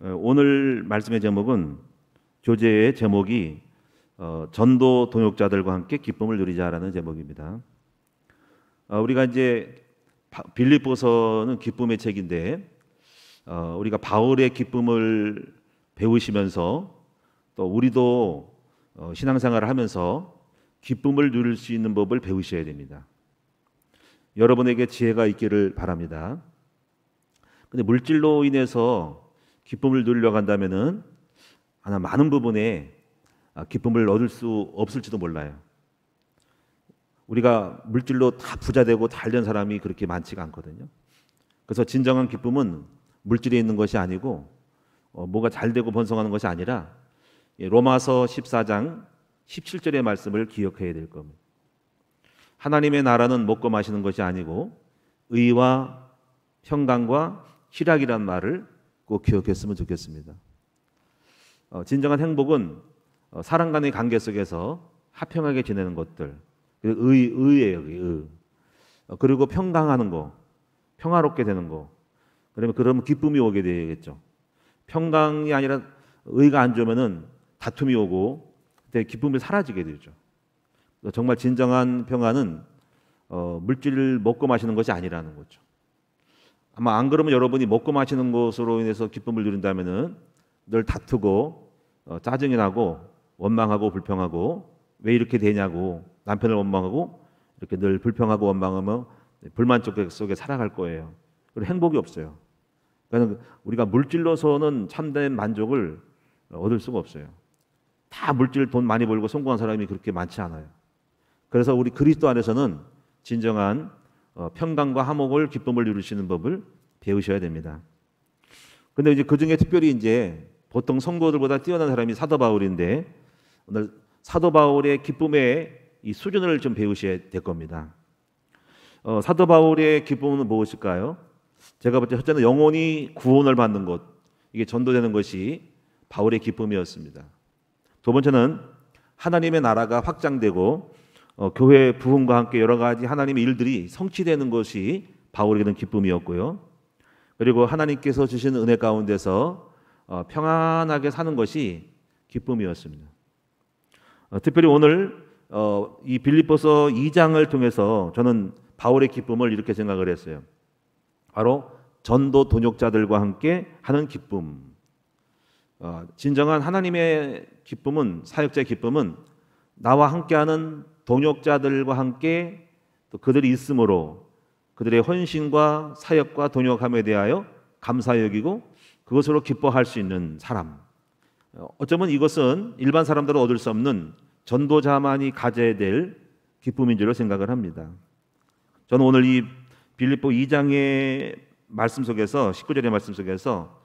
오늘 말씀의 제목은 교재의 제목이 전도 동역자들과 함께 기쁨을 누리자라는 제목입니다. 우리가 이제 빌립보서는 기쁨의 책인데 우리가 바울의 기쁨을 배우시면서 또 우리도 신앙생활을 하면서 기쁨을 누릴 수 있는 법을 배우셔야 됩니다. 여러분에게 지혜가 있기를 바랍니다. 근데 물질로 인해서 기쁨을 누리려고 한다면은 아마 많은 부분에 기쁨을 얻을 수 없을지도 몰라요. 우리가 물질로 다 부자 되고 잘 된 사람이 그렇게 많지가 않거든요. 그래서 진정한 기쁨은 물질에 있는 것이 아니고 뭐가 잘 되고 번성하는 것이 아니라 로마서 14장 17절의 말씀을 기억해야 될 겁니다. 하나님의 나라는 먹고 마시는 것이 아니고 의와 평강과 희락이란 말을 꼭 기억했으면 좋겠습니다. 진정한 행복은 사람 간의 관계 속에서 화평하게 지내는 것들, 의예요. 의. 그리고 평강하는 거, 평화롭게 되는 거. 그러면 기쁨이 오게 되겠죠. 평강이 아니라 의가 안 좋으면은 다툼이 오고 그때 기쁨이 사라지게 되죠. 정말 진정한 평화는 물질을 먹고 마시는 것이 아니라는 거죠. 아마 안 그러면 여러분이 먹고 마시는 것으로 인해서 기쁨을 누린다면은 늘 다투고 짜증이 나고 원망하고 불평하고 왜 이렇게 되냐고 남편을 원망하고 이렇게 늘 불평하고 원망하며 불만 속에 살아갈 거예요. 그리고 행복이 없어요. 그러니까 우리가 물질로서는 참된 만족을 얻을 수가 없어요. 다 물질 돈 많이 벌고 성공한 사람이 그렇게 많지 않아요. 그래서 우리 그리스도 안에서는 진정한 평강과 화목을 기쁨을 누리시는 법을 배우셔야 됩니다. 근데 이제 그 중에 특별히 이제 보통 성도들보다 뛰어난 사람이 사도 바울인데 오늘 사도 바울의 기쁨의 이 수준을 좀 배우셔야 될 겁니다. 사도 바울의 기쁨은 무엇일까요? 제가 볼 때 첫째는 영혼이 구원을 받는 것, 이게 전도되는 것이 바울의 기쁨이었습니다. 두 번째는 하나님의 나라가 확장되고 교회 부흥과 함께 여러 가지 하나님의 일들이 성취되는 것이 바울에게는 기쁨이었고요. 그리고 하나님께서 주신 은혜 가운데서 평안하게 사는 것이 기쁨이었습니다. 특별히 오늘 이 빌립보서 2장을 통해서 저는 바울의 기쁨을 이렇게 생각을 했어요. 바로 전도 동역자들과 함께 하는 기쁨. 진정한 하나님의 기쁨은, 사역자의 기쁨은 나와 함께하는 동역자들과 함께 또 그들이 있음으로 그들의 헌신과 사역과 동역함에 대하여 감사 여기고 그것으로 기뻐할 수 있는 사람. 어쩌면 이것은 일반 사람들은 얻을 수 없는 전도자만이 가져야 될 기쁨인 줄로 생각을 합니다. 저는 오늘 이 빌립보 2장의 말씀 속에서 19절의 말씀 속에서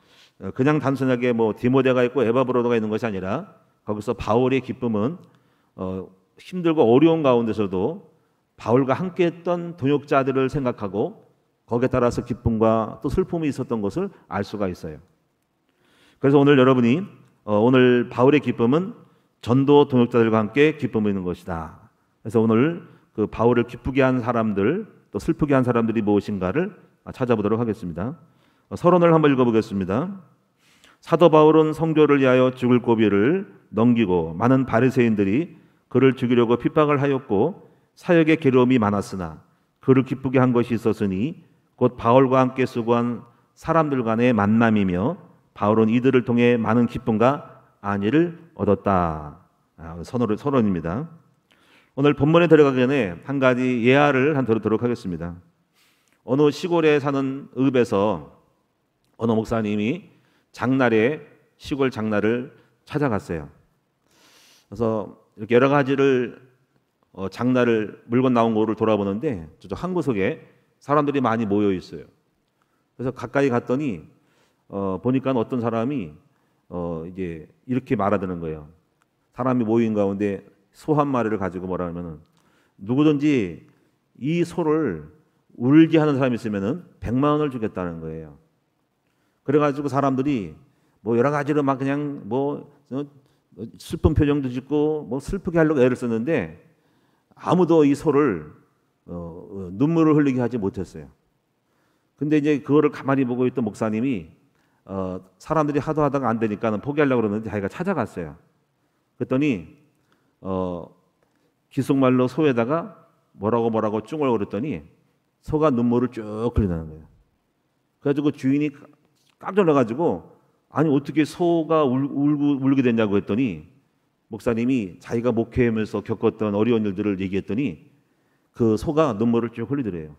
그냥 단순하게 디모데가 있고 에바브로가 있는 것이 아니라 거기서 바울의 기쁨은 힘들고 어려운 가운데서도 바울과 함께했던 동역자들을 생각하고 거기에 따라서 기쁨과 또 슬픔이 있었던 것을 알 수가 있어요. 그래서 오늘 여러분이 오늘 바울의 기쁨은 전도 동역자들과 함께 기쁨이 있는 것이다. 그래서 오늘 그 바울을 기쁘게 한 사람들 또 슬프게 한 사람들이 무엇인가를 찾아보도록 하겠습니다. 서론을 한번 읽어보겠습니다. 사도 바울은 성도를 위하여 죽을 고비를 넘기고 많은 바리새인들이 그를 죽이려고 핍박을 하였고 사역의 괴로움이 많았으나 그를 기쁘게 한 것이 있었으니 곧 바울과 함께 수고한 사람들 간의 만남이며 바울은 이들을 통해 많은 기쁨과 안위를 얻었다. 서론입니다. 오늘 본문에 들어가기 전에 한 가지 예화를 들도록 하겠습니다. 어느 시골에 사는 읍에서 어느 목사님이 장날에 시골 장날을 찾아갔어요. 그래서 이렇게 여러 가지를 장날을 물건 나온 거를 돌아보는데 저쪽 한 구석에 사람들이 많이 모여 있어요. 그래서 가까이 갔더니 보니까 어떤 사람이 이제 이렇게 말하더는 거예요. 사람이 모인 가운데 소 한 마리를 가지고 뭐라 하면은 누구든지 이 소를 울게 하는 사람이 있으면은 100만 원을 주겠다는 거예요. 그래가지고 사람들이 여러 가지로 막 그냥 슬픈 표정도 짓고 슬프게 하려고 애를 썼는데 아무도 이 소를 눈물을 흘리게 하지 못했어요. 근데 이제 그거를 가만히 보고 있던 목사님이 사람들이 하도 하다가 안 되니까는 포기하려고 그러는데 자기가 찾아갔어요. 그랬더니 기속말로 소에다가 뭐라고 쭝얼거렸더니 소가 눈물을 쭉 흘리는 거예요. 그래가지고 주인이 깜짝 놀라가지고 아니 어떻게 소가 울게 됐냐고 했더니 목사님이 자기가 목회하면서 겪었던 어려운 일들을 얘기했더니 그 소가 눈물을 쭉 흘리더래요.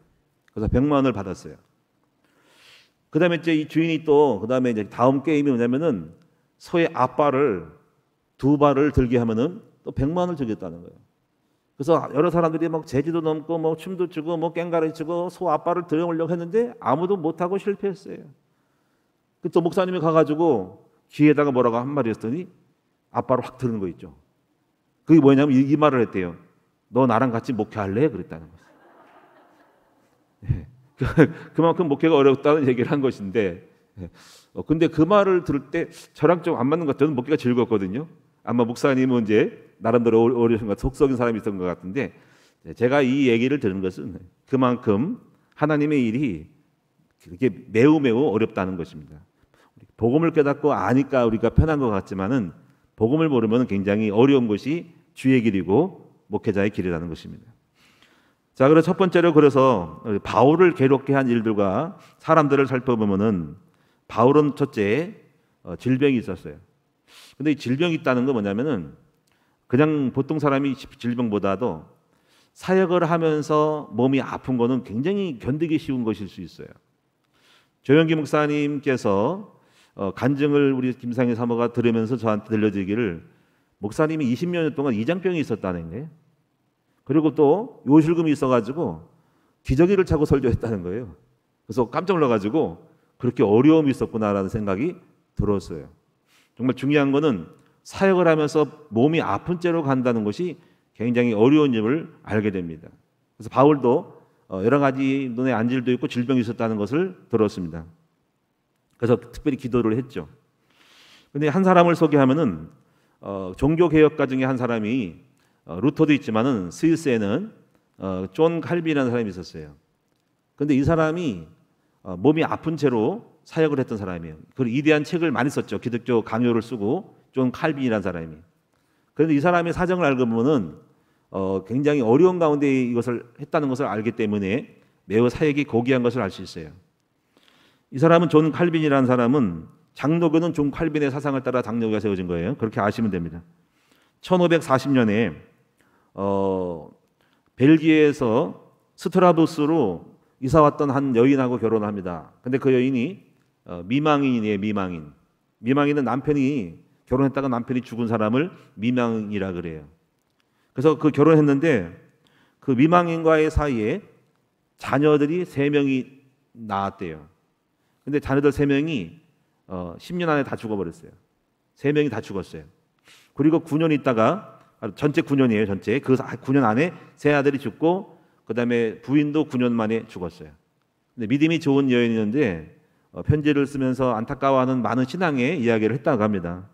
그래서 100만 원을 받았어요. 그다음에 이제 이 주인이 또 그다음에 이제 다음 게임이 뭐냐면은 소의 앞발을 2발을 들게 하면은 또 100만 원을 주겠다는 거예요. 그래서 여러 사람들이 막 제지도 넘고 뭐 춤도 추고 뭐 깽가리 치고 소 앞발을 들어오려고 했는데 아무도 못하고 실패했어요. 또 목사님이 가가지고 귀에다가 뭐라고 한마디 했더니 앞발을 확 드는 거 있죠. 그게 뭐냐면 이 말을 했대요. 너 나랑 같이 목회할래? 그랬다는 거예요. 그만큼 목회가 어렵다는 얘기를 한 것인데 근데 그 말을 들을 때 저랑 좀 안 맞는 것 같아요. 저는 목회가 즐겁거든요. 아마 목사님은 이제 나름대로 어려운 것 속썩인 사람이 있었던 것 같은데 제가 이 얘기를 들은 것은 그만큼 하나님의 일이 그게 매우 어렵다는 것입니다. 복음을 깨닫고 아니까 우리가 편한 것 같지만은 복음을 모르면 굉장히 어려운 것이 주의 길이고 목회자의 길이라는 것입니다. 자, 그래서 첫 번째로 그래서 바울을 괴롭게 한 일들과 사람들을 살펴보면은 바울은 첫째 질병이 있었어요. 근데 이 질병이 있다는 건 뭐냐면은 그냥 보통 사람이 질병보다도 사역을 하면서 몸이 아픈 거는 굉장히 견디기 쉬운 것일 수 있어요. 조영기 목사님께서 간증을 우리 김상희 사모가 들으면서 저한테 들려주기를 목사님이 20년 동안 이장병이 있었다는 거예요. 그리고 또 요실금이 있어가지고 기저귀를 차고 설교했다는 거예요. 그래서 깜짝 놀라가지고 그렇게 어려움이 있었구나라는 생각이 들었어요. 정말 중요한 거는 사역을 하면서 몸이 아픈 채로 간다는 것이 굉장히 어려운 점을 알게 됩니다. 그래서 바울도 여러 가지 눈에 안질도 있고 질병이 있었다는 것을 들었습니다. 그래서 특별히 기도를 했죠. 근데 한 사람을 소개하면은 종교개혁가 중에 한 사람이 루터도 있지만은 스위스에는 존 칼빈이라는 사람이 있었어요. 근데 이 사람이 몸이 아픈 채로 사역을 했던 사람이에요. 그리고 이대한 책을 많이 썼죠. 기독교 강요를 쓰고 존 칼빈이라는 사람이. 그런데 이 사람의 사정을 알고 보면은 굉장히 어려운 가운데 이것을 했다는 것을 알기 때문에 매우 사역이 고귀한 것을 알 수 있어요. 이 사람은 존 칼빈이라는 사람은 장로교는 존 칼빈의 사상을 따라 장로교가 세워진 거예요. 그렇게 아시면 됩니다. 1540년에 벨기에에서 스트라부스로 이사 왔던 한 여인하고 결혼합니다. 근데 그 여인이 미망인이에요. 미망인은 남편이 결혼했다가 남편이 죽은 사람을 미망이라 그래요. 그래서 그 결혼했는데 그 미망인과의 사이에 자녀들이 3명이 낳았대요. 근데 자녀들 3명이 10년 안에 다 죽어버렸어요. 3명이 다 죽었어요. 그리고 9년 있다가 전체 9년이에요. 전체 그 9년 안에 3 아들이 죽고 그 다음에 부인도 9년 만에 죽었어요. 근데 믿음이 좋은 여인이었는데 편지를 쓰면서 안타까워하는 많은 신앙의 이야기를 했다고 합니다.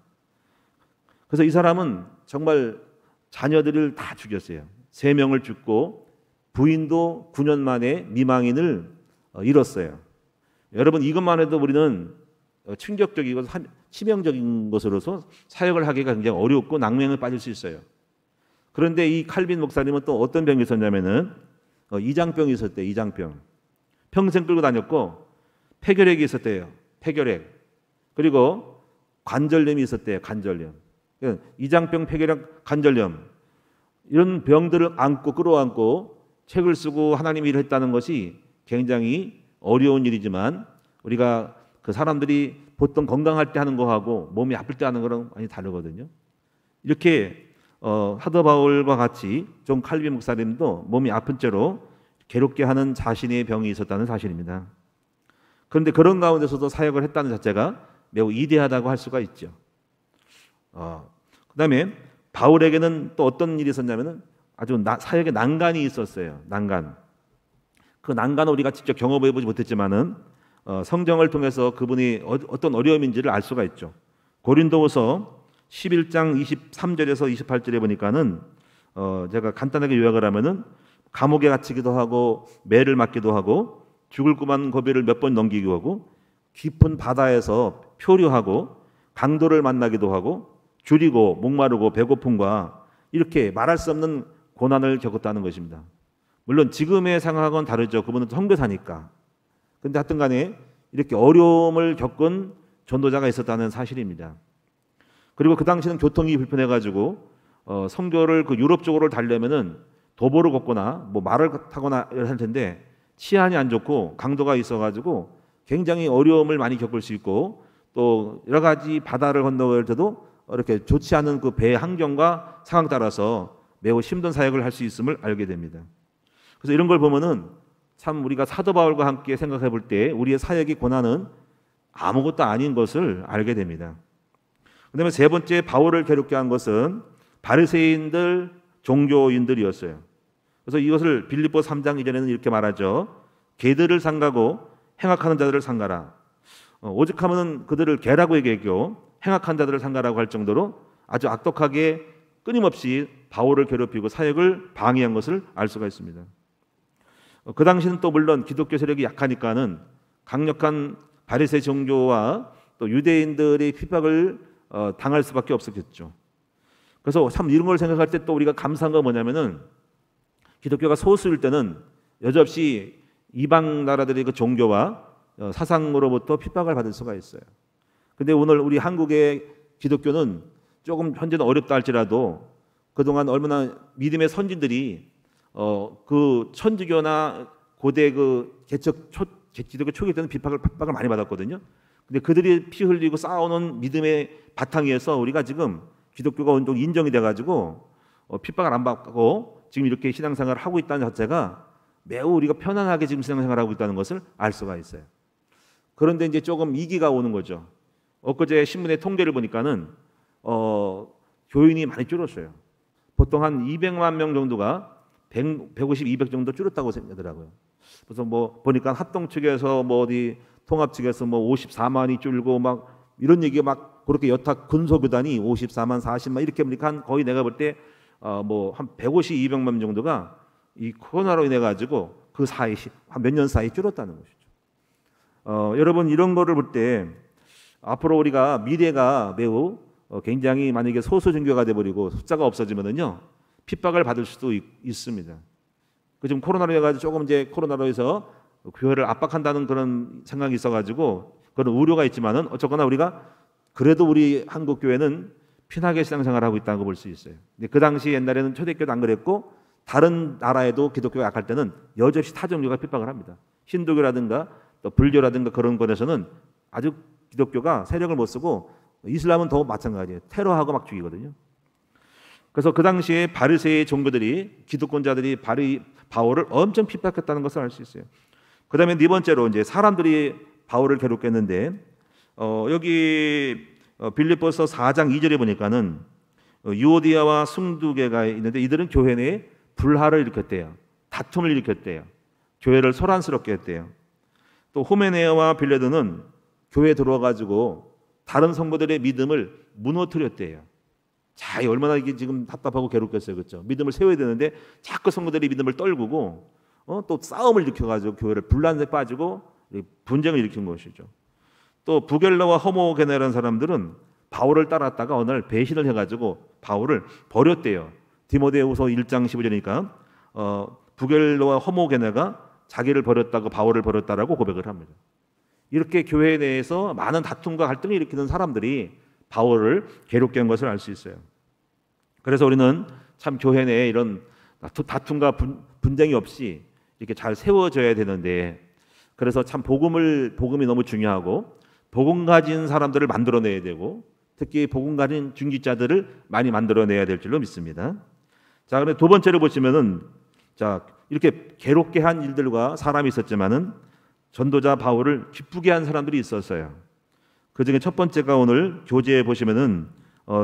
그래서 이 사람은 정말 자녀들을 다 죽였어요. 3명을 죽고 부인도 9년 만에 미망인을 잃었어요. 여러분 이것만 해도 우리는 충격적이고 치명적인 것으로서 사역을 하기가 굉장히 어렵고 낭맹에 빠질 수 있어요. 그런데 이 칼빈 목사님은 또 어떤 병이 있었냐면은 이장병이 있었대요. 이장병. 평생 끌고 다녔고 폐결핵이 있었대요. 폐결핵. 그리고 관절염이 있었대요. 관절염. 이장병, 폐결핵, 관절염. 이런 병들을 안고 끌어안고 책을 쓰고 하나님의 일을 했다는 것이 굉장히 어려운 일이지만 우리가 그 사람들이 보통 건강할 때 하는 거하고 몸이 아플 때 하는 거랑 많이 다르거든요. 이렇게 사도 바울과 같이 존 칼빈 목사님도 몸이 아픈 채로 괴롭게 하는 자신의 병이 있었다는 사실입니다. 그런데 그런 가운데서도 사역을 했다는 자체가 매우 이대하다고 할 수가 있죠. 그 다음에 바울에게는 또 어떤 일이 있었냐면은 아주 사역에 난간이 있었어요. 난간. 그 난간을 우리가 직접 경험해 보지 못했지만은 성경을 통해서 그분이 어떤 어려움인지를 알 수가 있죠. 고린도후서 11장 23절에서 28절에 보니까는 제가 간단하게 요약을 하면은 감옥에 갇히기도 하고 매를 맞기도 하고 죽을 꿈한 고비를 몇 번 넘기기도 하고 깊은 바다에서 표류하고 강도를 만나기도 하고 줄이고 목마르고 배고픔과 이렇게 말할 수 없는 고난을 겪었다는 것입니다. 물론 지금의 상황은 다르죠. 그분은 선교사니까. 근데 하여튼 간에 이렇게 어려움을 겪은 전도자가 있었다는 사실입니다. 그리고 그 당시는 교통이 불편해가지고 선교를 그 유럽 쪽으로 가려면은 도보를 걷거나 뭐 말을 타거나 할 텐데 치안이 안 좋고 강도가 있어가지고 굉장히 어려움을 많이 겪을 수 있고 또 여러 가지 바다를 건너갈 때도 이렇게 좋지 않은 그 배 환경과 상황 따라서 매우 힘든 사역을 할 수 있음을 알게 됩니다. 그래서 이런 걸 보면은 참 우리가 사도 바울과 함께 생각해 볼 때 우리의 사역의 고난은 아무것도 아닌 것을 알게 됩니다. 그다음에 세 번째 바울을 괴롭게 한 것은 바리새인들, 종교인들이었어요. 그래서 이것을 빌립보 3장 이전에는 이렇게 말하죠. 개들을 상가고 행악하는 자들을 상가라. 오직하면 그들을 개라고 얘기했고 행악한 자들을 상가라고 할 정도로 아주 악독하게 끊임없이 바울을 괴롭히고 사역을 방해한 것을 알 수가 있습니다. 그 당시는 또 물론 기독교 세력이 약하니까는 강력한 바리새 종교와 또 유대인들의 핍박을 당할 수밖에 없었겠죠. 그래서 참 이런 걸 생각할 때 또 우리가 감사한 건 뭐냐면은 기독교가 소수일 때는 여지없이 이방 나라들의 그 종교와 사상으로부터 핍박을 받을 수가 있어요. 근데 오늘 우리 한국의 기독교는 조금 현재는 어렵다 할지라도 그동안 얼마나 믿음의 선진들이 그 천주교나 고대 그 기독교 초기 때는 핍박을 많이 받았거든요. 근데 그들이 피 흘리고 쌓아오는 믿음의 바탕에서 우리가 지금 기독교가 온통 인정이 돼가지고 핍박을 안 받고 지금 이렇게 신앙생활을 하고 있다는 자체가 매우 우리가 편안하게 지금 신앙생활을 하고 있다는 것을 알 수가 있어요. 그런데 이제 조금 위기가 오는 거죠. 엊그제 신문의 통계를 보니까는 교인이 많이 줄었어요. 보통 한 200만 명 정도가 150, 200 정도 줄었다고 생각하더라고요. 그래서 뭐 보니까 합동 측에서 뭐 어디 통합 측에서 뭐 54만이 줄고 막 이런 얘기가 막 그렇게 여타 군소교단이 54만, 40만 이렇게 보니까 거의 내가 볼 때 뭐 한 150, 200만 정도가 이 코로나로 인해 가지고 그 사이 한 몇 년 사이 줄었다는 것이죠. 여러분 이런 거를 볼 때 앞으로 우리가 미래가 매우 굉장히 만약에 소수 종교가 돼버리고 숫자가 없어지면은요 핍박을 받을 수도 있습니다. 그 지금 코로나로 해가지고 조금 이제 코로나로 해서 교회를 압박한다는 그런 생각이 있어가지고 그런 우려가 있지만은 어쨌거나 우리가 그래도 우리 한국 교회는 편하게 신앙생활을 하고 있다는 걸 볼 수 있어요. 근데 그 당시 옛날에는 초대교도 안 그랬고 다른 나라에도 기독교가 약할 때는 여전히 타 종교가 핍박을 합니다. 힌두교라든가 또 불교라든가 그런 곳에서는 아주 기독교가 세력을 못 쓰고 이슬람은 더 마찬가지예요. 테러하고 막 죽이거든요. 그래서 그 당시에 바리새의 종교들이 기득권자들이 바울을 엄청 핍박했다는 것을 알 수 있어요. 그다음에 네 번째로 이제 사람들이 바울을 괴롭혔는데 여기 빌립보서 4장 2절에 보니까는 유오디아와 순두개가 있는데 이들은 교회 내에 불화를 일으켰대요. 다툼을 일으켰대요. 교회를 소란스럽게 했대요. 또 호메네아와 빌레드는 교회에 들어와가지고 다른 성도들의 믿음을 무너뜨렸대요. 자, 얼마나 이게 지금 답답하고 괴롭겠어요, 그렇죠? 믿음을 세워야 되는데 자꾸 성도들의 믿음을 떨구고 또 싸움을 일으켜가지고 교회를 분란에 빠지고 분쟁을 일으킨 것이죠. 또 부겔러와 허모게네라는 사람들은 바울을 따랐다가 어느 날 배신을 해가지고 바울을 버렸대요. 디모데후서 1장 15절이니까 부겔러와 허모게네가 자기를 버렸다고 바울을 버렸다라고 고백을 합니다. 이렇게 교회 내에서 많은 다툼과 갈등을 일으키는 사람들이 바울을 괴롭게 한 것을 알 수 있어요. 그래서 우리는 참 교회 내에 이런 다툼과 분쟁이 없이 이렇게 잘 세워져야 되는데 그래서 참 복음이 너무 중요하고 복음 가진 사람들을 만들어내야 되고 특히 복음 가진 중직자들을 많이 만들어내야 될 줄로 믿습니다. 자, 그런데 두 번째로 보시면은 자 이렇게 괴롭게 한 일들과 사람이 있었지만은 전도자 바울을 기쁘게 한 사람들이 있었어요. 그 중에 첫 번째가 오늘 교재에 보시면은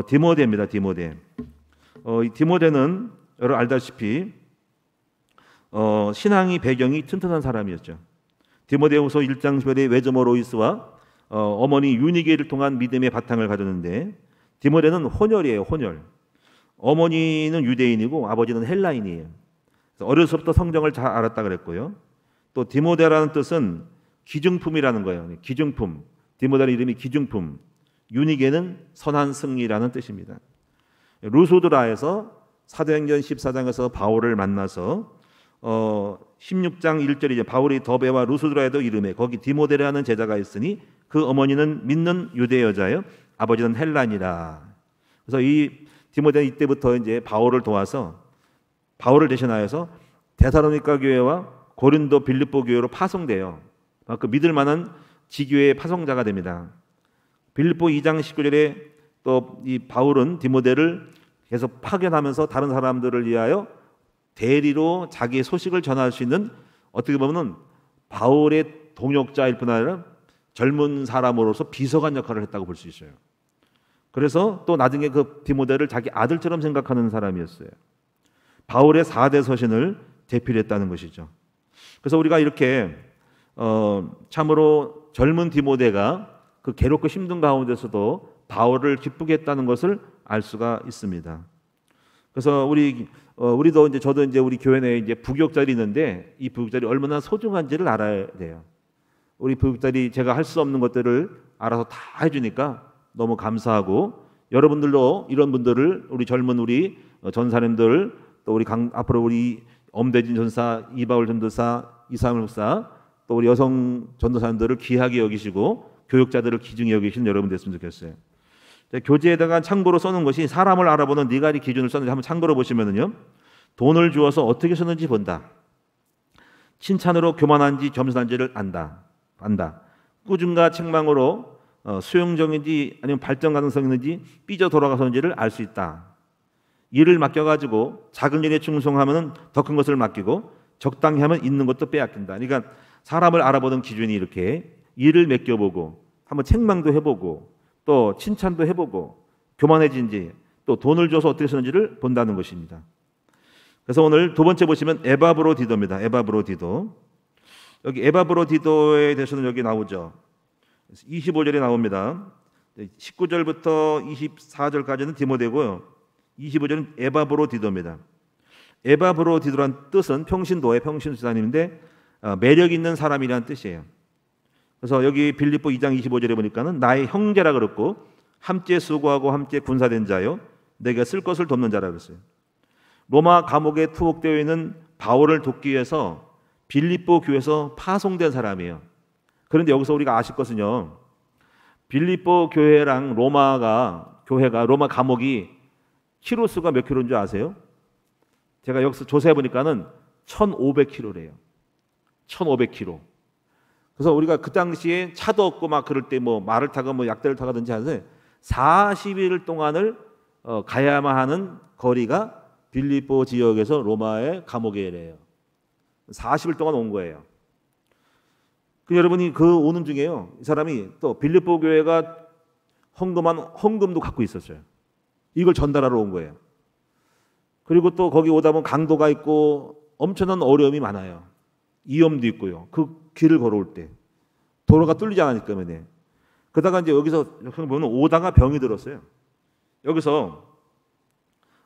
디모데입니다. 디모데. 이 디모데는 여러분 알다시피 신앙이 배경이 튼튼한 사람이었죠. 디모데후서 1장 10절에 외조모 로이스와 어머니 유니게를 통한 믿음의 바탕을 가졌는데 디모데는 혼혈이에요. 혼혈. 어머니는 유대인이고 아버지는 헬라인이에요. 어려서부터 성경을 잘 알았다 그랬고요. 또 디모데라는 뜻은 기증품이라는 거예요. 기증품. 디모데는 이름이 기중품, 유니게는 선한 승리라는 뜻입니다. 루소드라에서 사도행전 14장에서 바울을 만나서 16장 1절에 이제 바울이 더베와 루소드라에도 이름에 거기 디모데라는 제자가 있으니 그 어머니는 믿는 유대 여자요 아버지는 헬란이라. 그래서 이 디모데는 이때부터 이제 바울을 도와서 바울을 대신하여서 데살로니가 교회와 고린도 빌립보 교회로 파송돼요. 그 믿을 만한 지교회의 파송자가 됩니다. 빌립보 2장 19절에 또 이 바울은 디모데를 계속 파견하면서 다른 사람들을 위하여 대리로 자기의 소식을 전할 수 있는 어떻게 보면 바울의 동역자일 뿐 아니라 젊은 사람으로서 비서관 역할을 했다고 볼 수 있어요. 그래서 또 나중에 그 디모데를 자기 아들처럼 생각하는 사람이었어요. 바울의 4대 서신을 대필했다는 것이죠. 그래서 우리가 이렇게 참으로 젊은 디모데가 그 괴롭고 힘든 가운데서도 바울을 기쁘게 했다는 것을 알 수가 있습니다. 그래서 우리도 이제 저도 이제 우리 교회 내에 이제 부교육자들이 있는데 이 부교육자들이 얼마나 소중한지를 알아야 돼요. 우리 부교육자들이 제가 할 수 없는 것들을 알아서 다 해주니까 너무 감사하고 여러분들도 이런 분들을 우리 젊은 우리 전사님들 또 우리 앞으로 우리 엄대진 전사, 이바울 전도사, 이상을 목사 또 우리 여성 전도사님들을 귀하게 여기시고 교육자들을 귀중히 여기시는 여러분 됐으면 좋겠어요. 교재에다가 참고로 써놓은 것이 사람을 알아보는 네 가지 기준을 썼는데 한번 참고로 보시면은요. 돈을 주어서 어떻게 썼는지 본다. 칭찬으로 교만한지 겸손한지를 안다. 꾸준과 책망으로 수용적인지 아니면 발전 가능성이 있는지 삐져 돌아가서인지를 알 수 있다. 일을 맡겨가지고 작은 일에 충성하면 더 큰 것을 맡기고 적당히 하면 있는 것도 빼앗긴다. 그러니까 사람을 알아보는 기준이 이렇게 일을 맡겨보고 한번 책망도 해보고 또 칭찬도 해보고 교만해진지 또 돈을 줘서 어떻게 쓰는지를 본다는 것입니다. 그래서 오늘 두 번째 보시면 에바브로디도입니다. 에바브로디도. 여기 에바브로디도에 대해서는 여기 나오죠. 25절에 나옵니다. 19절부터 24절까지는 디모데고요. 25절은 에바브로디도입니다. 에바브로디도란 뜻은 평신도의 평신수사님인데 매력 있는 사람이라는 뜻이에요. 그래서 여기 빌립보 2장 25절에 보니까는 나의 형제라 그랬고 함께 수고하고 함께 군사된 자요 내가 쓸 것을 돕는 자라 그랬어요. 로마 감옥에 투옥되어 있는 바울을 돕기 위해서 빌립보 교회에서 파송된 사람이에요. 그런데 여기서 우리가 아실 것은요. 빌립보 교회랑 로마 감옥이 키로수가 몇 킬로인 줄 아세요? 제가 여기서 조사해 보니까는 1,500킬로래요. 1,500킬로. 그래서 우리가 그 당시에 차도 없고 막 그럴 때 뭐 말을 타고 뭐 약대를 타가든지 하는데 40일 동안을 가야만 하는 거리가 빌립보 지역에서 로마의 감옥이래요. 40일 동안 온 거예요. 그 여러분이 그 오는 중에요. 이 사람이 또 빌립보 교회가 헌금한 헌금도 갖고 있었어요. 이걸 전달하러 온 거예요. 그리고 또 거기 오다 보면 강도가 있고 엄청난 어려움이 많아요. 위험도 있고요. 그 길을 걸어올 때 도로가 뚫리지 않았기 때문에. 그러다가 이제 여기서 보면 오다가 병이 들었어요. 여기서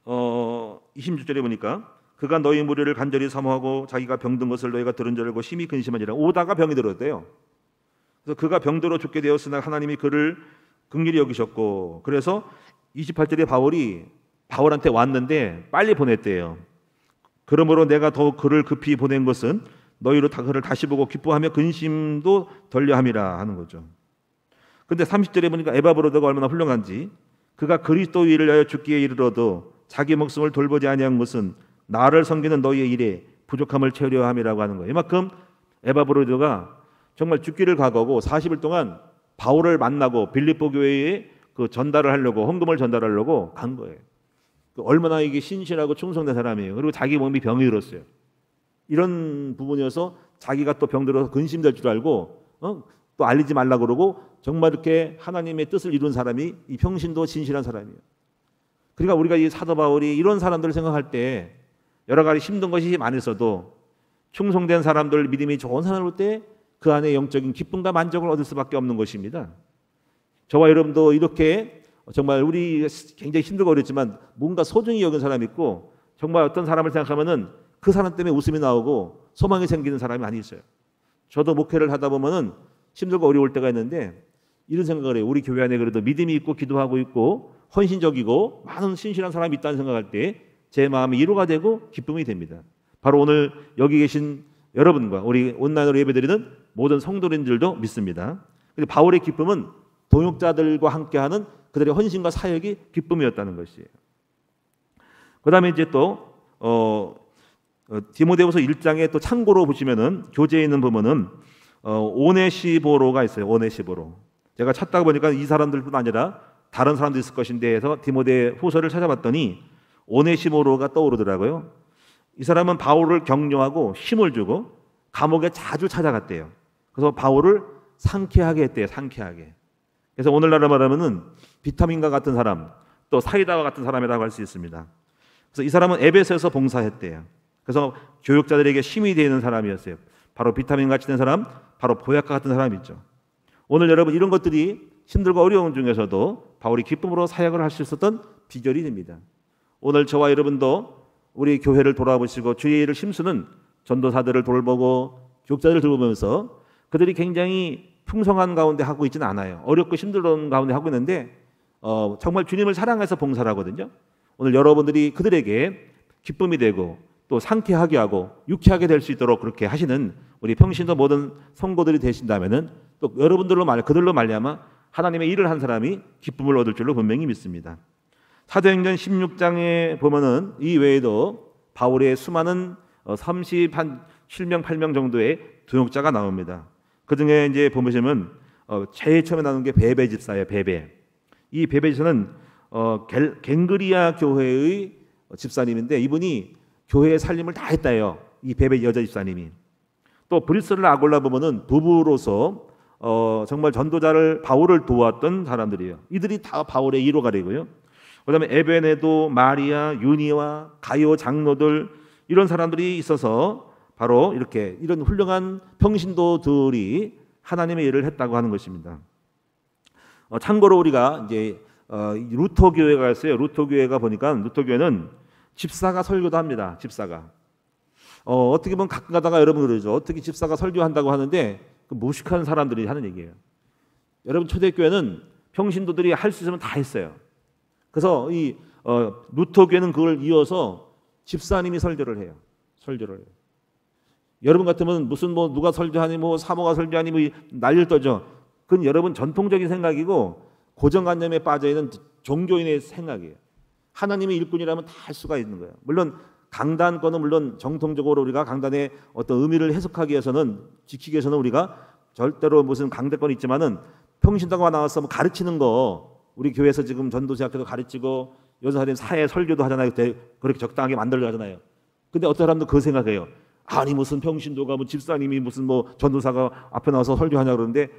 26절에 보니까 그가 너희 무리를 간절히 사모하고 자기가 병든 것을 너희가 들은 줄 알고 심히 근심하니라. 오다가 병이 들었대요. 그래서 그가 병들어 죽게 되었으나 하나님이 그를 긍휼히 여기셨고 그래서 28절에 바울이 바울한테 왔는데 빨리 보냈대요. 그러므로 내가 더욱 그를 급히 보낸 것은 너희로 그를 다시 보고 기뻐하며 근심도 덜려함이라 하는 거죠. 근데 30절에 보니까 에바브로도가 얼마나 훌륭한지 그가 그리스도 일을 위하여 죽기에 이르러도 자기 목숨을 돌보지 아니한 것은 나를 섬기는 너희의 일에 부족함을 채우려 함이라고 하는 거예요. 이만큼 에바브로도가 정말 죽기를 각오하고 40일 동안 바울을 만나고 빌립보 교회에 그 전달을 하려고 헌금을 전달하려고 간 거예요. 얼마나 이게 신실하고 충성된 사람이에요. 그리고 자기 몸이 병이 들었어요. 이런 부분이어서 자기가 또 병들어서 근심될 줄 알고 또 알리지 말라 그러고 정말 이렇게 하나님의 뜻을 이룬 사람이 이 평신도 진실한 사람이에요. 그러니까 우리가 이 사도 바울이 이런 사람들을 생각할 때 여러 가지 힘든 것이 많았어도 충성된 사람들, 믿음이 좋은 사람을 볼 때 그 안에 영적인 기쁨과 만족을 얻을 수밖에 없는 것입니다. 저와 여러분도 이렇게 정말 우리 굉장히 힘들고 어렵지만 뭔가 소중히 여긴 사람이 있고 정말 어떤 사람을 생각하면은 그 사람 때문에 웃음이 나오고 소망이 생기는 사람이 많이 있어요. 저도 목회를 하다 보면은 힘들고 어려울 때가 있는데 이런 생각을 해요. 우리 교회 안에 그래도 믿음이 있고 기도하고 있고 헌신적이고 많은 신실한 사람이 있다는 생각할 때 제 마음이 위로가 되고 기쁨이 됩니다. 바로 오늘 여기 계신 여러분과 우리 온라인으로 예배드리는 모든 성도님들도 믿습니다. 근데 바울의 기쁨은 동역자들과 함께하는 그들의 헌신과 사역이 기쁨이었다는 것이에요. 그 다음에 이제 또 디모데후서 1장에 또 참고로 보시면은 교재에 있는 부분은 오네시보로가 있어요. 오네시보로. 제가 찾다가 보니까 이 사람들뿐 아니라 다른 사람도 있을 것인데 해서 디모데 후서를 찾아봤더니 오네시보로가 떠오르더라고요. 이 사람은 바울을 격려하고 힘을 주고 감옥에 자주 찾아갔대요. 그래서 바울을 상쾌하게 했대요. 상쾌하게. 그래서 오늘날로 말하면은 비타민과 같은 사람, 또 사이다와 같은 사람이라고 할 수 있습니다. 그래서 이 사람은 에베소에서 봉사했대요. 그래서 교육자들에게 힘이 되는 사람이었어요. 바로 비타민 같이 된 사람, 바로 보약과 같은 사람이 있죠. 오늘 여러분 이런 것들이 힘들고 어려운 중에서도 바울이 기쁨으로 사역을 할 수 있었던 비결이 됩니다. 오늘 저와 여러분도 우리 교회를 돌아보시고 주의 일을 힘쓰는 전도사들을 돌보고 교육자들을 돌보면서 그들이 굉장히 풍성한 가운데 하고 있지는 않아요. 어렵고 힘든 가운데 하고 있는데 정말 주님을 사랑해서 봉사를 하거든요. 오늘 여러분들이 그들에게 기쁨이 되고 또 상쾌하게 하고 유쾌하게 될 수 있도록 그렇게 하시는 우리 평신도 모든 성도들이 되신다면은 또 그들로 말미암아 하나님의 일을 한 사람이 기쁨을 얻을 줄로 분명히 믿습니다. 사도행전 16장에 보면은 이 외에도 바울의 수많은 37명 8명 정도의 동역자가 나옵니다. 그 중에 이제 보시면 제일 처음에 나오는 게 베베 집사예요. 베베. 이 베베 집사는 갱그리아 교회의 집사님인데 이분이 교회의 살림을 다 했다요. 이 베베 여자 집사님이. 또 브리스라 아골라 보면은 부부로서 정말 전도자를 바울을 도왔던 사람들이에요. 이들이 다 바울의 1호가 되고요. 그다음에 에베네도, 마리아, 유니와 가요 장로들 이런 사람들이 있어서 바로 이렇게 이런 훌륭한 평신도들이 하나님의 일을 했다고 하는 것입니다. 참고로 우리가 이제 루터 교회가 있어요. 루터 교회가 보니까 루터 교회는 집사가 설교도 합니다. 집사가 어떻게 보면 가끔 가다가 여러분 그러죠. 어떻게 집사가 설교한다고 하는데 그 무식한 사람들이 하는 얘기예요. 여러분 초대교회는 평신도들이 할 수 있으면 다 했어요. 그래서 이 루터 교회는 그걸 이어서 집사님이 설교를 해요. 설교를 해요. 여러분 같으면 무슨 뭐 누가 설교하니 뭐 사모가 설교하니 뭐 난리를 떠죠. 그건 여러분 전통적인 생각이고 고정관념에 빠져 있는 종교인의 생각이에요. 하나님의 일꾼이라면 다 할 수가 있는 거예요. 물론 강단권은 물론 정통적으로 우리가 강단의 어떤 의미를 해석하기 위해서는 지키기 위해서는 우리가 절대로 무슨 강대권이 있지만은 평신도가 나와서 뭐 가르치는 거 우리 교회에서 지금 전도사학교도 가르치고 여자사님 사회 설교도 하잖아요. 그렇게 적당하게 만들려 하잖아요. 근데 어떤 사람도 그 생각해요. 아니 무슨 평신도가 뭐 집사님이 무슨 뭐 전도사가 앞에 나와서 설교하냐 그러는데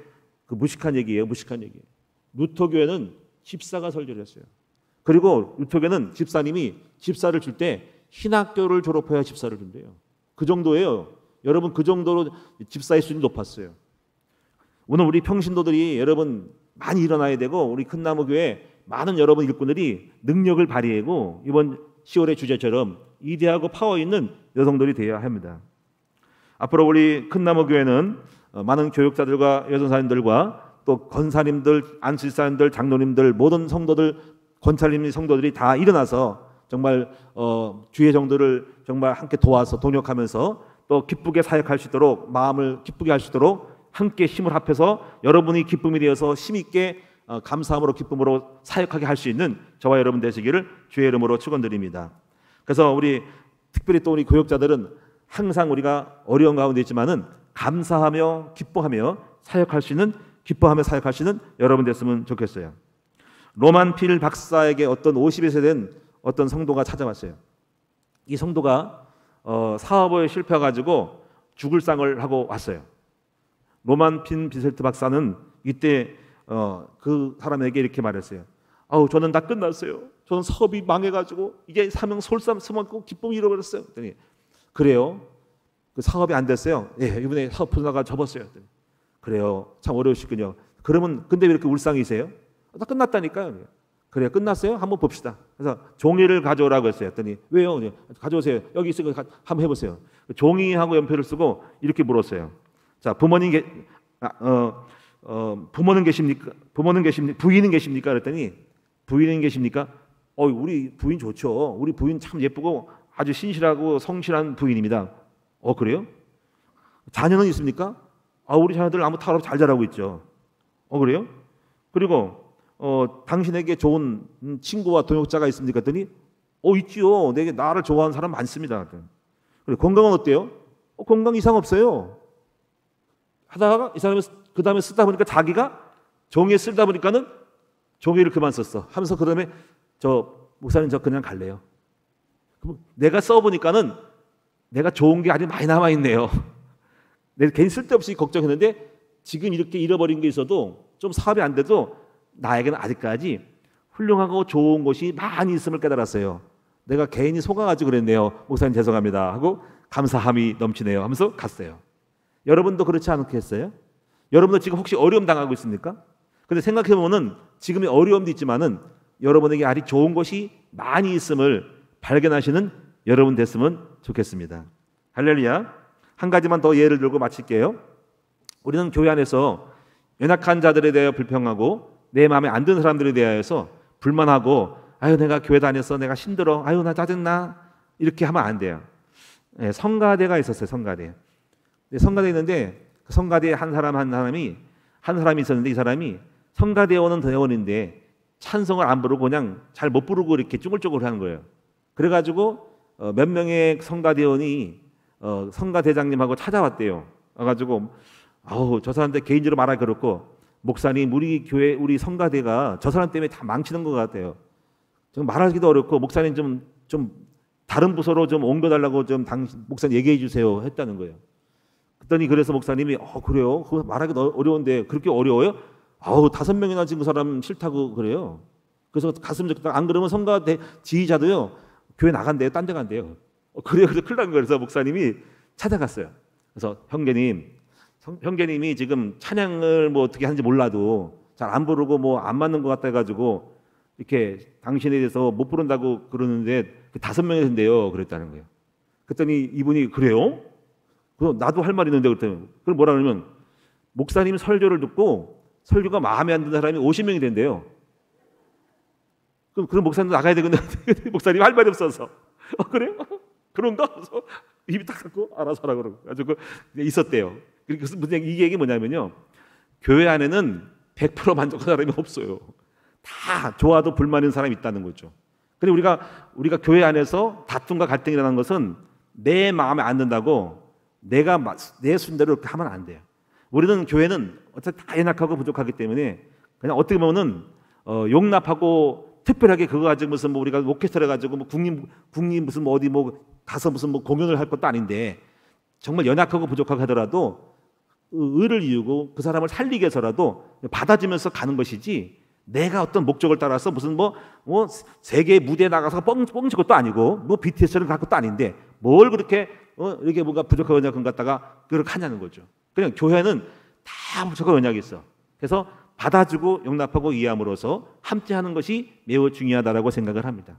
그 무식한 얘기예요. 무식한 얘기. 루터 교회는 집사가 설교를 했어요. 그리고 루터 교회는 집사님이 집사를 줄 때 신학교를 졸업해야 집사를 준대요. 그 정도예요. 여러분 그 정도로 집사의 수준이 높았어요. 오늘 우리 평신도들이 여러분 많이 일어나야 되고 우리 큰나무교회 많은 여러분 일꾼들이 능력을 발휘하고 이번 10월의 주제처럼 이대하고 파워 있는 여성들이 되어야 합니다. 앞으로 우리 큰나무교회는 많은 교육자들과 여전사님들과 또 권사님들, 안수사님들, 장로님들 모든 성도들, 권찰님 성도들이 다 일어나서 정말 주의 정도를 정말 함께 도와서 동역하면서 또 기쁘게 사역할 수 있도록 마음을 기쁘게 할 수 있도록 함께 힘을 합해서 여러분이 기쁨이 되어서 힘있게 감사함으로 기쁨으로 사역하게 할 수 있는 저와 여러분 되시기를 주의 이름으로 축원드립니다. 그래서 우리 특별히 또 우리 교역자들은 항상 우리가 어려운 가운데 있지만은 감사하며 기뻐하며 사역할 수 있는 기뻐하며 사역할 수 있는 여러분 됐으면 좋겠어요. 로만 필 박사에게 어떤 50세 된 어떤 성도가 찾아왔어요. 이 성도가 사업에 실패해가지고 죽을 상을 하고 왔어요. 로만 핀 비셀트 박사는 이때 그 사람에게 이렇게 말했어요. 아우 저는 다 끝났어요. 저는 사업이 망해가지고 이게 사명 솔삼 스먹고 기쁨 잃어버렸어요. 그랬더니 그래요? 그 사업이 안 됐어요. 예, 이번에 사업 분야가 접었어요. 그랬더니 그래요. 참 어려우시군요. 그러면 근데 왜 이렇게 울상이세요? 다 끝났다니까요. 그래요. 끝났어요? 한번 봅시다. 그래서 종이를 가져오라고 했어요. 했더니 왜요? 가져오세요. 여기 있으니까 한번 해보세요. 종이하고 연필을 쓰고 이렇게 물었어요. 자, 부모님 부모는 계십니까? 부모는 계십니까? 부인은 계십니까? 그랬더니 부인은 계십니까? 우리 부인 좋죠. 우리 부인 참 예쁘고 아주 신실하고 성실한 부인입니다. 그래요? 자녀는 있습니까? 우리 자녀들 아무 탈 없이 잘 자라고 있죠. 그래요? 그리고 당신에게 좋은 친구와 동역자가 있습니까? 했더니 있지요. 내게 나를 좋아하는 사람 많습니다. 그리고 건강은 어때요? 건강 이상 없어요. 하다가 이 사람이 그 다음에 쓰다 보니까 자기가 종이에 쓰다 보니까는 종이를 그만 썼어. 하면서 그 다음에 목사님 저 그냥 갈래요. 내가 써보니까는 내가 좋은 게 아주 많이 남아있네요. 내가 괜히 쓸데없이 걱정했는데 지금 이렇게 잃어버린 게 있어도 좀 사업이 안 돼도 나에게는 아직까지 훌륭하고 좋은 것이 많이 있음을 깨달았어요. 내가 개인이 속아가지고 그랬네요. 목사님 죄송합니다 하고 감사함이 넘치네요 하면서 갔어요. 여러분도 그렇지 않겠어요? 여러분도 지금 혹시 어려움 당하고 있습니까? 근데 생각해보면 지금의 어려움도 있지만은 여러분에게 아주 좋은 것이 많이 있음을 발견하시는 여러분 됐으면 좋겠습니다. 할렐루야. 한 가지만 더 예를 들고 마칠게요. 우리는 교회 안에서 연약한 자들에 대하여 불평하고 내 마음에 안 드는 사람들에 대하여서 불만하고 내가 교회 다녔어. 내가 힘들어. 나 짜증나. 이렇게 하면 안 돼요. 성가대가 있었어요. 성가대. 성가대 있는데 그 성가대에 한 사람이 있었는데 이 사람이 성가대에 오는 대원인데 찬송을 안 부르고 그냥 잘 못 부르고 이렇게 쭈글쭈글 하는 거예요. 그래가지고 몇 명의 성가대원이 성가대장님하고 찾아왔대요. 와가지고 저 사람한테 개인적으로 말하기 그렇고 목사님 우리 교회 우리 성가대가 저 사람 때문에 다 망치는 것 같아요. 좀 말하기도 어렵고 목사님 좀 다른 부서로 좀 옮겨달라고 좀 목사님 얘기해 주세요 했다는 거예요. 그랬더니 그래서 목사님이 그래요? 그거 말하기 어려운데 그렇게 어려워요? 5명이나 지금 그 사람 싫다고 그래요. 그래서 갔으면 좋겠다. 안 그러면 성가대 지휘자도요 교회 나간대요. 딴 데 간대요. 그래서 큰일 난 거예요. 그래서 목사님이 찾아갔어요. 그래서 형제님이 지금 찬양을 뭐 어떻게 하는지 몰라도 잘 안 부르고 뭐 안 맞는 것 같아 가지고 이렇게 당신에 대해서 못 부른다고 그러는데 5명이 된대요. 그랬다는 거예요. 그랬더니 이분이 그래요? 그럼 나도 할 말이 있는데 그랬더니 그럼 뭐라 그러면 목사님 설교를 듣고 설교가 마음에 안 드는 사람이 50명이 된대요. 그럼 목사님도 나가야 되겠는데 목사님 할 말이 없어서 그래요? 그런가? 그래서 입이 딱 닫고 알아서 하라 그러고 가지고 있었대요. 그래서 이 얘기 뭐냐면요. 교회 안에는 100% 만족한 사람이 없어요. 다 좋아도 불만 있는 사람이 있다는 거죠. 근데 우리가 교회 안에서 다툼과 갈등이라는 것은 내 마음에 안 든다고 내가 내 순대로 이렇게 하면 안 돼요. 우리는 교회는 어차피 다 연약하고 부족하기 때문에 그냥 어떻게 보면은 용납하고 특별하게 그거 가지고 무슨 뭐 우리가 오케스트라 가지고 뭐 국립 무슨 뭐 어디 뭐 가서 무슨 뭐 공연을 할 것도 아닌데 정말 연약하고 부족하고 하더라도 의를 이유고 그 사람을 살리기 위해서라도 받아주면서 가는 것이지 내가 어떤 목적을 따라서 무슨 뭐 세계 무대에 나가서 뻥칠 것도 아니고 뭐 BTS를 갈 것도 아닌데 뭘 그렇게 이렇게 뭔가 부족하고 연약한 것 갖다가 그렇게 하냐는 거죠. 그냥 교회는 다 부족하고 연약이 있어. 그래서 받아주고 용납하고 이해함으로써 함께하는 것이 매우 중요하다라고 생각을 합니다.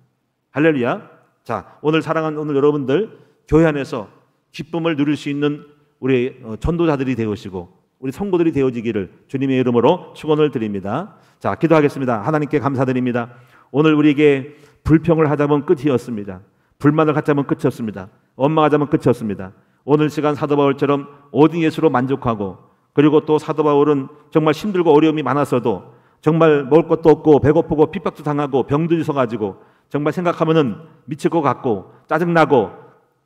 할렐루야. 자, 오늘 사랑하는 여러분들 교회 안에서 기쁨을 누릴 수 있는 우리 전도자들이 되어지고 우리 성도들이 되어지기를 주님의 이름으로 축원을 드립니다. 자, 기도하겠습니다. 하나님께 감사드립니다. 오늘 우리에게 불평을 하자면 끝이었습니다. 불만을 갖자면 끝이었습니다. 원망하자면 끝이었습니다. 오늘 시간 사도 바울처럼 오직 예수로 만족하고 그리고 또 사도 바울은 정말 힘들고 어려움이 많았어도 정말 먹을 것도 없고 배고프고 핍박도 당하고 병도 있어가지고 정말 생각하면은 미칠 것 같고 짜증나고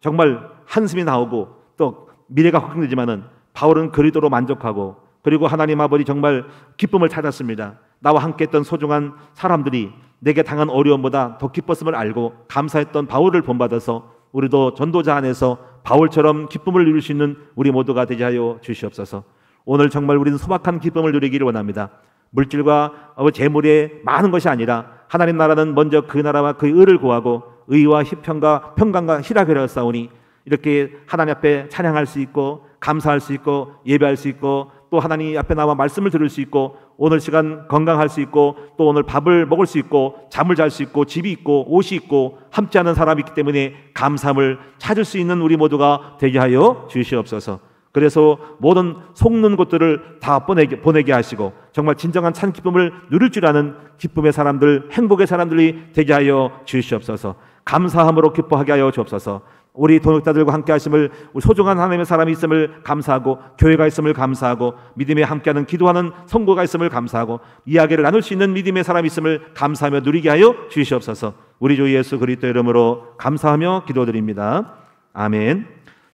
정말 한숨이 나오고 또 미래가 걱정되지만은 바울은 그리스도로 만족하고 그리고 하나님 아버지 정말 기쁨을 찾았습니다. 나와 함께 했던 소중한 사람들이 내게 당한 어려움보다 더 기뻤음을 알고 감사했던 바울을 본받아서 우리도 전도자 안에서 바울처럼 기쁨을 누릴 수 있는 우리 모두가 되게 하여 주시옵소서. 오늘 정말 우리는 소박한 기쁨을 누리기를 원합니다. 물질과 재물에 많은 것이 아니라 하나님 나라는 먼저 그 나라와 그 의를 구하고 의와 희평과 평강과 희락을 싸우니 이렇게 하나님 앞에 찬양할 수 있고 감사할 수 있고 예배할 수 있고 또 하나님 앞에 나와 말씀을 들을 수 있고 오늘 시간 건강할 수 있고 또 오늘 밥을 먹을 수 있고 잠을 잘 수 있고 집이 있고 옷이 있고 함께하는 사람이 있기 때문에 감사함을 찾을 수 있는 우리 모두가 되게 하여 주시옵소서. 그래서 모든 속는 것들을 다 보내게 하시고 정말 진정한 참 기쁨을 누릴 줄 아는 기쁨의 사람들, 행복의 사람들이 되게 하여 주시옵소서. 감사함으로 기뻐하게 하여 주옵소서. 우리 동역자들과 함께 하심을, 우리 소중한 하나님의 사람이 있음을 감사하고, 교회가 있음을 감사하고, 믿음에 함께하는 기도하는 성도가 있음을 감사하고, 이야기를 나눌 수 있는 믿음의 사람이 있음을 감사하며 누리게 하여 주시옵소서. 우리 주 예수 그리스도 이름으로 감사하며 기도드립니다. 아멘.